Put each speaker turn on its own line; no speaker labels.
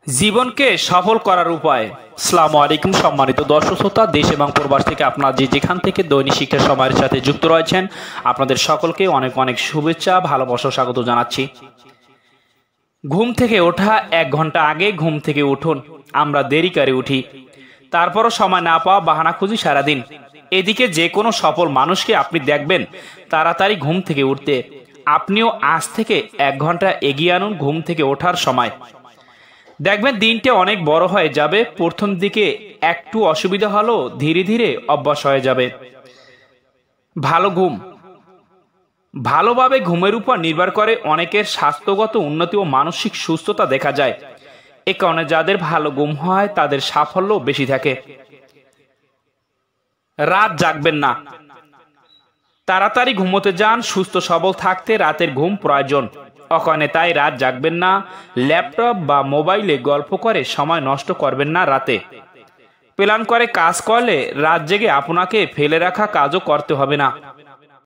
জীবনকে সফল করার উপায়। আসসালামু আলাইকুম সম্মানিত দর্শক শ্রোতা, দেশ এবং প্রবাস থেকে আপনারা যেখান থেকে দৈনিক শিক্ষা সময়ের সাথে যুক্ত রয়েছেন, আপনাদের সকলকে অনেক অনেক শুভেচ্ছা, ভালোবাসা, স্বাগত জানাচ্ছি। ঘুম থেকে ওঠা 1 ঘন্টা আগে ঘুম থেকে উঠুন। আমরা দেরি করে উঠি, তারপরও সময় না পাওয়া বাহানা খুঁজি সারাদিন। এদিকে যে কোনো সফল মানুষকে আপনি দেখবেন তাড়াতাড়ি ঘুম থেকে উঠতে। আপনিও আজ থেকে 1 ঘন্টা এগিয়ে আনুন ঘুম থেকে ওঠার সময়। দেখবেন দিনটা অনেক বড় হয়ে যাবে। প্রথম দিকে একটু অসুবিধা হলেও ধীরে ধীরে অভ্যাস হয়ে যাবে। ভালো ঘুম। ভালোভাবে ঘুমের উপর নির্ভর করে অনেকের স্বাস্থ্যগত উন্নতি ও মানসিক সুস্থতা দেখা যায়। এ কারণে যাদের ভালো ঘুম হয় তাদের সাফল্য বেশি থাকে। রাত জাগবেন না। তাড়াতাড়ি ঘুমোতে যান। সুস্থ সবল থাকতে রাতের ঘুম প্রয়োজন। অকারণে তাই রাত জাগবেন না। ল্যাপটপ বা মোবাইলে গল্প করে সময় নষ্ট করবেন না। রাতে প্ল্যান করে কাজ করলে রাত জেগে আপনাকে ফেলে রাখা কাজও করতে হবে না।